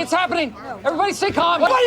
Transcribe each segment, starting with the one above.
It's happening. Everybody stay calm. Everybody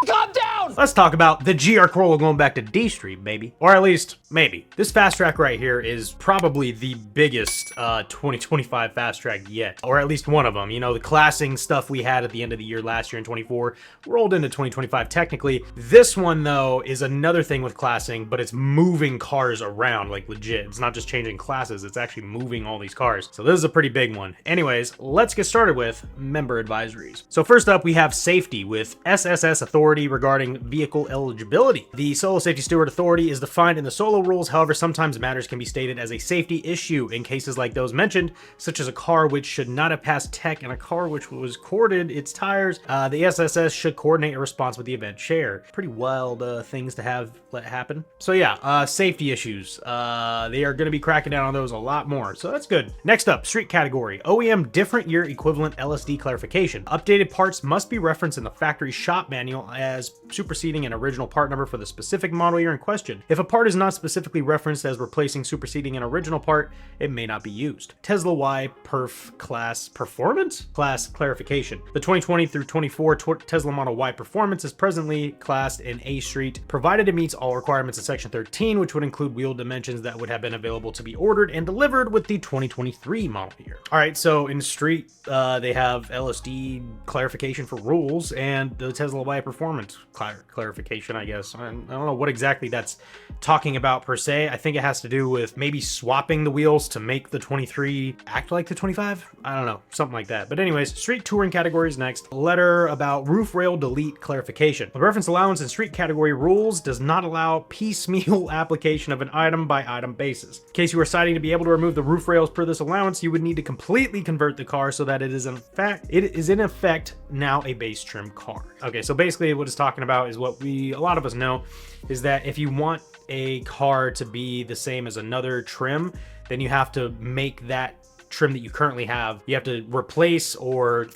calm down. Let's talk about the GR Corolla going back to D Street, baby. Or at least, maybe. This Fastrack right here is probably the biggest 2025 Fastrack yet. Or at least one of them. You know, the classing stuff we had at the end of the year last year in 24 rolled into 2025 technically. This one, though, is another thing with classing, but it's moving cars around, like legit. It's not just changing classes, it's actually moving all these cars. So this is a pretty big one. Anyways, let's get started with member advisories. So first up, we have safety with SSS authority regarding vehicle eligibility. The Solo Safety Steward Authority is defined in the Solo rules. However, sometimes matters can be stated as a safety issue in cases like those mentioned, such as a car which should not have passed tech and a car which was corded its tires. The SSS should coordinate a response with the event chair. Pretty wild things to have let happen. So yeah, safety issues. They are going to be cracking down on those a lot more, so that's good. Next up, street category. OEM different year equivalent LSD clarification. Updated parts must be referenced in the factory shop manual as superseding an original part number for the specific model year in question. If a part is not specifically referenced as replacing superseding an original part, it may not be used. Tesla Y Perf Class Performance? Class clarification. The 2020 through 24 Tesla Model Y Performance is presently classed in A Street, provided it meets all requirements of Section 13, which would include wheel dimensions that would have been available to be ordered and delivered with the 2023 model year. All right, so in Street, they have LSD clarification for rules and the Tesla Y Performance clarification, I guess. I don't know what exactly that's talking about per se. I think it has to do with maybe swapping the wheels to make the 23 act like the 25. I don't know, something like that. But anyways, street touring categories next. A letter about roof rail delete clarification. The reference allowance in street category rules does not allow piecemeal application of an item by item basis. In case you are citing to be able to remove the roof rails per this allowance, you would need to completely convert the car so that it is in effect now a base trim car. Okay, so basically what it's talking about is what a lot of us know, is that if you want a car to be the same as another trim, then you have to make that trim that you currently have, you have to replace or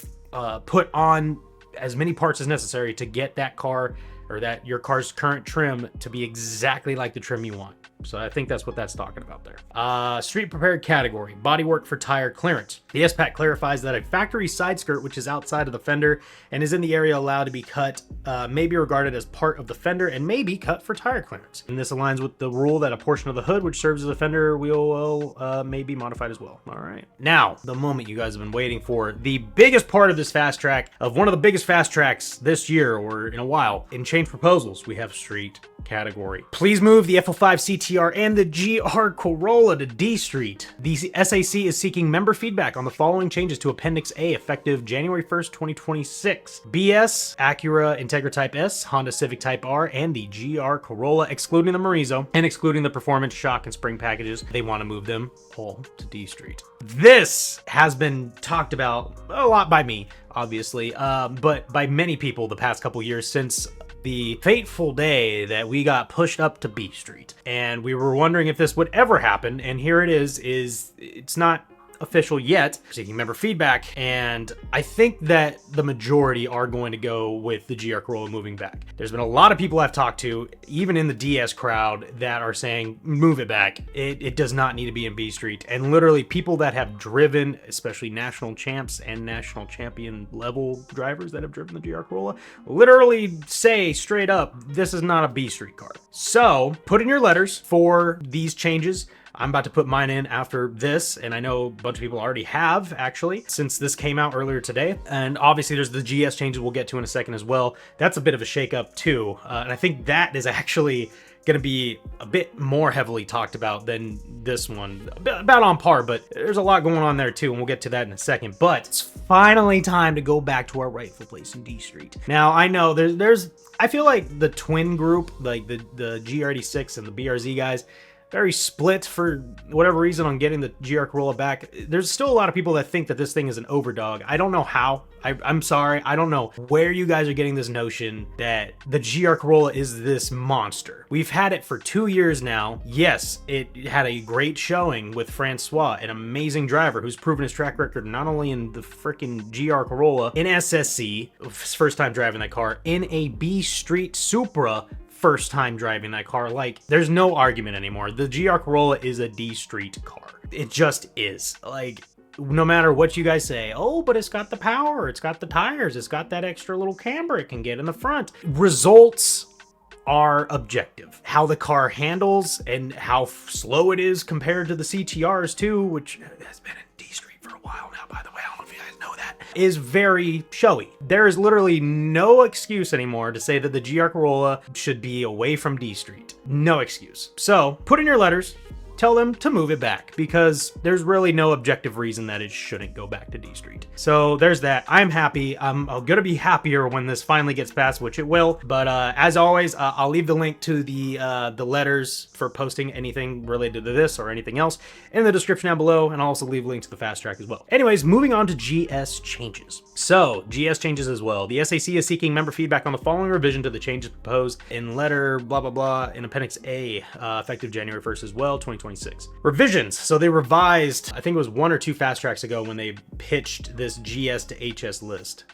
put on as many parts as necessary to get that car or that your car's current trim to be exactly like the trim you want. So I think that's what that's talking about there. Street prepared category, bodywork for tire clearance. The SPAC clarifies that a factory side skirt, which is outside of the fender and is in the area allowed to be cut, may be regarded as part of the fender and may be cut for tire clearance. And this aligns with the rule that a portion of the hood, which serves as a fender wheel, may be modified as well. All right. Now, the moment you guys have been waiting for, the biggest part of this Fastrack, of one of the biggest Fastracks this year or in a while, in change proposals, we have street category. Please move the F05 CTR and the GR Corolla to D Street. The SAC is seeking member feedback on the following changes to Appendix A effective January 1st, 2026. BS, Acura Integra Type S, Honda Civic Type R, and the GR Corolla, excluding the Marizo and excluding the performance shock and spring packages. They want to move them all to D Street. This has been talked about a lot by me, obviously, but by many people the past couple years since the fateful day that we got pushed up to B Street. And we were wondering if this would ever happen, and here it is it's not official yet, seeking member feedback, and I think that the majority are going to go with the GR Corolla moving back. There's been a lot of people I've talked to, even in the DS crowd, that are saying, move it back. It does not need to be in B Street. And literally people that have driven, especially national champs and national champion level drivers that have driven the GR Corolla, literally say straight up, this is not a B Street car. So put in your letters for these changes. I'm about to put mine in after this, and I know a bunch of people already have, actually, since this came out earlier today. And obviously there's the GS changes we'll get to in a second as well. That's a bit of a shakeup too, and I think that is actually going to be a bit more heavily talked about than this one. About on par, but there's a lot going on there too, and we'll get to that in a second. But it's finally time to go back to our rightful place in D Street. Now, I know I feel like the twin group, like the GR86 and the BRZ guys, very split for whatever reason on getting the GR Corolla back. There's still a lot of people that think that this thing is an overdog. I don't know how. I'm sorry. I don't know where you guys are getting this notion that the GR Corolla is this monster. We've had it for 2 years now. Yes, it had a great showing with Francois, an amazing driver who's proven his track record not only in the freaking GR Corolla, in SSC, his first time driving that car, in a B Street Supra, first time driving that car. Like, there's no argument anymore. The GR Corolla is a D Street car. It just is. Like, no matter what you guys say, oh, but it's got the power, it's got the tires, it's got that extra little camber it can get in the front. Results are objective. How the car handles and how slow it is compared to the CTRs too, which has been in D-Street for a while now, by the way. I don't know if you guys know that. Is very showy. There is literally no excuse anymore to say that the GR Corolla should be away from D-Street. No excuse. So put in your letters, tell them to move it back, because there's really no objective reason that it shouldn't go back to D Street. So there's that. I'm happy. I'm gonna be happier when this finally gets passed, which it will. But as always, I'll leave the link to the letters for posting anything related to this or anything else in the description down below, and I'll also leave a link to the Fastrack as well. Anyways, moving on to GS changes. So GS changes as well. The SAC is seeking member feedback on the following revision to the changes proposed in letter blah blah blah in Appendix A, effective January 1st as well, 2026. Revisions. So they revised, I think it was 1 or 2 Fastracks ago when they pitched this GS to HS list.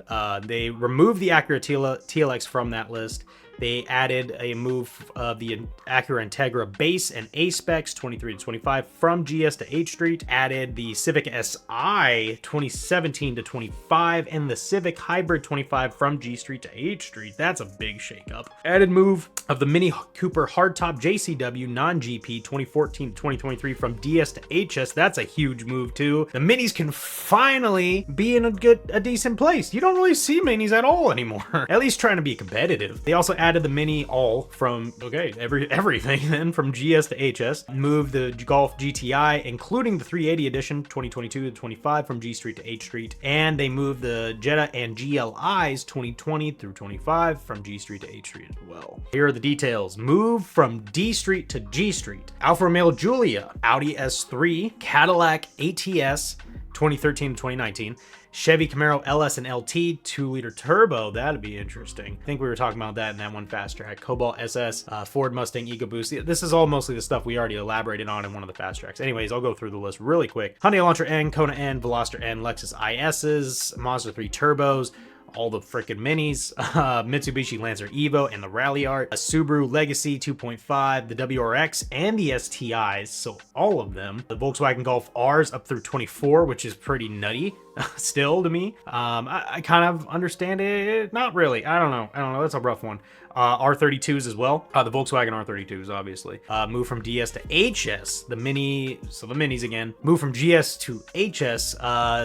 They removed the Acura TLX from that list. They added a move of the Acura Integra base and A specs 23 to 25 from GS to H Street. Added the Civic SI 2017 to 25 and the Civic Hybrid 25 from G Street to H Street. That's a big shakeup. Added move of the Mini Cooper Hardtop JCW non-GP 2014 to 2023 from DS to HS. That's a huge move too. The Minis can finally be in a decent place. You don't really see Minis at all anymore. At least trying to be competitive. They also added the Mini all from, everything then from GS to HS. Moved the Golf GTI, including the 380 edition 2022 to 25 from G Street to H Street. And they moved the Jetta and GLIs 2020 through 25 from G Street to H Street as well. Here are the details. Move from D Street to G Street. Alfa Romeo Giulia, Audi S3, Cadillac ATS 2013 to 2019. Chevy Camaro LS and LT 2-liter turbo. That'd be interesting. I think we were talking about that in that one Fastrack. Cobalt SS, Ford Mustang EcoBoost. This is all mostly the stuff we already elaborated on in one of the Fastracks. Anyways, I'll go through the list really quick. Hyundai Elantra N, Kona N, Veloster N, Lexus ISs, Mazda 3 turbos, all the freaking minis, Mitsubishi Lancer Evo and the Rally Art, a Subaru Legacy 2.5, the WRX and the STIs, so all of them. The Volkswagen Golf Rs up through 24, which is pretty nutty still to me. I kind of understand it, not really. I don't know, that's a rough one. R32s as well. The Volkswagen R32s, obviously. Move from DS to HS, the minis again. Move from GS to HS,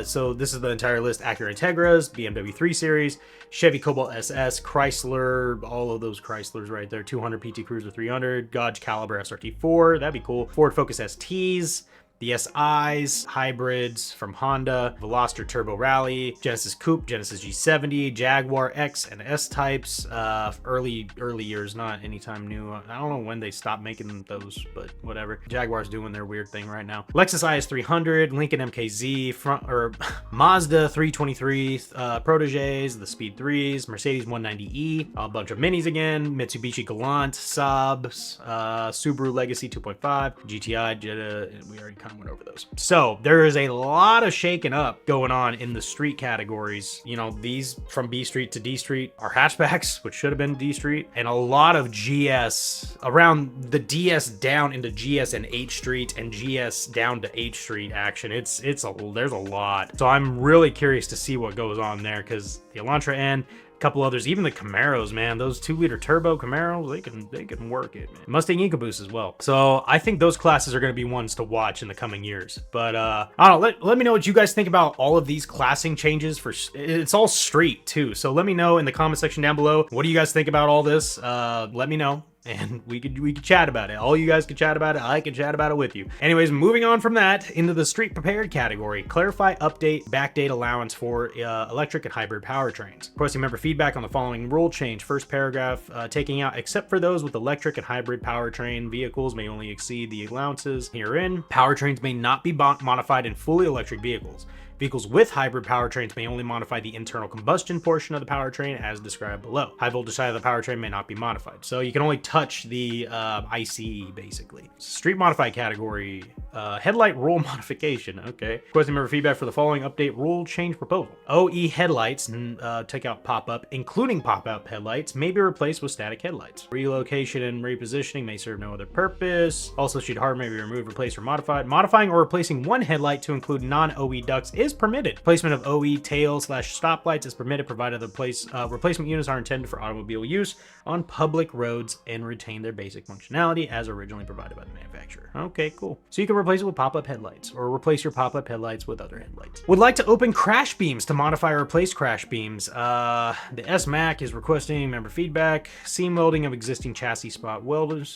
so this is the entire list. Acura Integras, BMW 3 Series, Chevy Cobalt SS, Chrysler, all of those Chryslers right there, 200 PT Cruiser 300, Dodge Caliber SRT4, that'd be cool. Ford Focus STs, the SIs, hybrids from Honda, Veloster Turbo Rally, Genesis Coupe, Genesis G70, Jaguar X and S types, early years, not anytime new. I don't know when they stopped making those, but whatever. Jaguar's doing their weird thing right now. Lexus IS 300, Lincoln MKZ, Mazda 323 Proteges, the Speed 3s, Mercedes 190E, a bunch of minis again, Mitsubishi Galant, Saabs, Subaru Legacy 2.5, GTI, Jetta, we already went over those. So there is a lot of shaking up going on in the street categories. You know, these from B Street to D Street are hatchbacks, which should have been D Street, and a lot of GS around the DS down into GS and H Street and GS down to H Street action. There's a lot. So I'm really curious to see what goes on there, because the Elantra N, couple others, even the Camaros, man, those 2-liter turbo Camaros, they can work it, man. Mustang EcoBoost as well. So I think those classes are going to be ones to watch in the coming years. But I don't know, let me know what you guys think about all of these classing changes. It's all street too, so let me know in the comment section down below. What do you guys think about all this? Let me know, and we could chat about it. All you guys could chat about it. I can chat about it with you. Anyways, moving on from that into the street prepared category. Clarify, update, backdate allowance for electric and hybrid powertrains. Requesting member feedback on the following rule change. First paragraph, taking out, except for those with electric and hybrid powertrain vehicles may only exceed the allowances herein. Powertrains may not be modified in fully electric vehicles. Vehicles with hybrid powertrains may only modify the internal combustion portion of the powertrain as described below. High voltage side of the powertrain may not be modified. So you can only touch the ICE basically. Street modified category, headlight rule modification. Okay. Requesting member feedback for the following update rule change proposal. OE headlights, take out pop-up, including pop-up headlights, may be replaced with static headlights. Relocation and repositioning may serve no other purpose. Also, sheet hardware may be removed, replaced, or modified. Modifying or replacing one headlight to include non-OE ducts is permitted. Placement of OE tail/stoplights is permitted, provided the replacement units are intended for automobile use on public roads and retain their basic functionality as originally provided by the manufacturer. Okay, cool. So you can replace it with pop-up headlights, or replace your pop-up headlights with other headlights. Would like to open crash beams to modify or replace crash beams. The SMAC is requesting member feedback. Seam welding of existing chassis spot welded,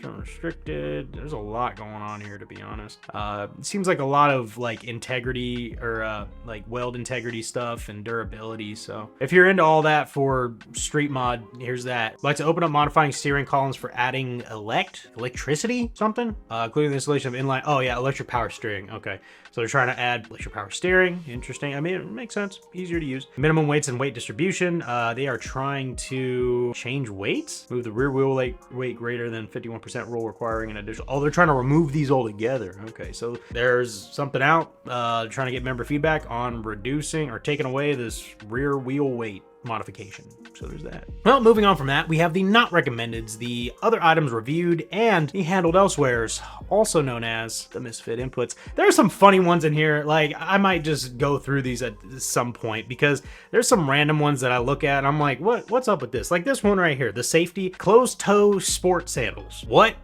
restricted. There's a lot going on here, to be honest. It seems like a lot of like integrity or like weld integrity stuff and durability. So if you're into all that for street mod, here's that. Like to open up modifying steering columns for adding electricity, something, including the installation of inline. Oh yeah, electric power steering. Okay, so they're trying to add electric power steering. Interesting. I mean, it makes sense. Easier to use. Minimum weights and weight distribution. They are trying to change weights. Move the rear wheel weight greater than 51% rule, requiring an additional. Oh, they're trying to remove these altogether. Okay, so there's something out. Trying to get member feedback on reducing or taking away this rear wheel weight modification. So there's that. Well, moving on from that, we have the not recommendeds, the other items reviewed, and the handled elsewheres, also known as the misfit inputs. There are some funny ones in here. Like, I might just go through these at some point because there's some random ones that I look at and I'm like, what's up with this? Like this one right here, the safety closed toe sport sandals. What?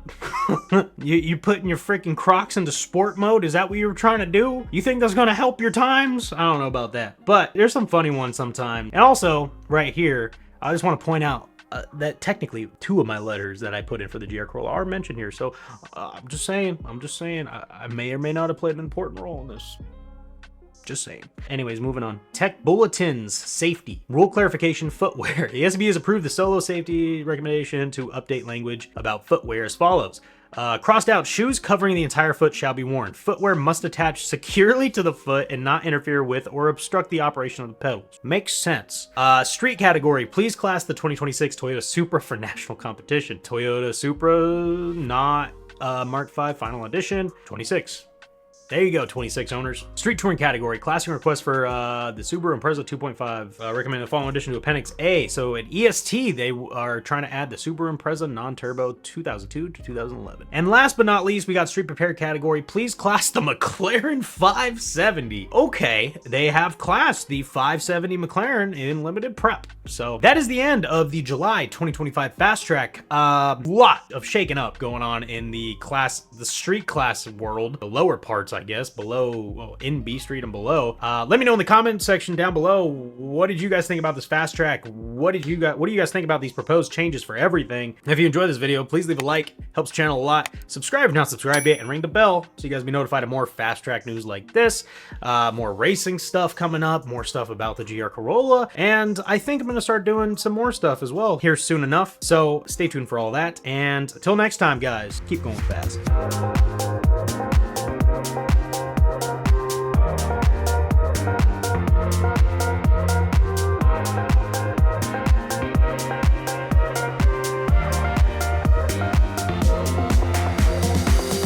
you putting your freaking Crocs into sport mode? Is that what you were trying to do? You think that's gonna help your times? I don't know about that, but there's some funny ones sometimes. And also right here, I just want to point out that technically 2 of my letters that I put in for the GR Corolla are mentioned here. So I'm just saying, I may or may not have played an important role in this. Just saying. Anyways, moving on. Tech bulletins, safety, rule clarification, footwear. The SCCA has approved the solo safety recommendation to update language about footwear as follows. Crossed out, shoes covering the entire foot shall be worn. Footwear must attach securely to the foot and not interfere with or obstruct the operation of the pedals. Makes sense. Street category, please class the 2026 Toyota Supra for national competition. Toyota Supra, not Mark V Final Edition, 26. There you go, 26 owners. Street touring category, classing request for the Subaru Impreza 2.5. Recommend the following addition to Appendix A. So at EST, they are trying to add the Subaru Impreza non-turbo 2002 to 2011. And last but not least, we got street prepared category. Please class the McLaren 570. Okay, they have classed the 570 McLaren in limited prep. So that is the end of the July 2025 Fastrack. Lot of shaking up going on in the street class world, the lower parts, I guess, below, well, in B Street and below. Let me know in the comment section down below, what did you guys think about this Fastrack? What do you guys think about these proposed changes for everything? If you enjoyed this video, please leave a like, helps the channel a lot. Subscribe if not subscribed yet, and ring the bell so you guys be notified of more Fastrack news like this, more racing stuff coming up, more stuff about the GR Corolla, and I think I'm gonna start doing some more stuff as well here soon enough. So stay tuned for all that, and until next time, guys, keep going fast.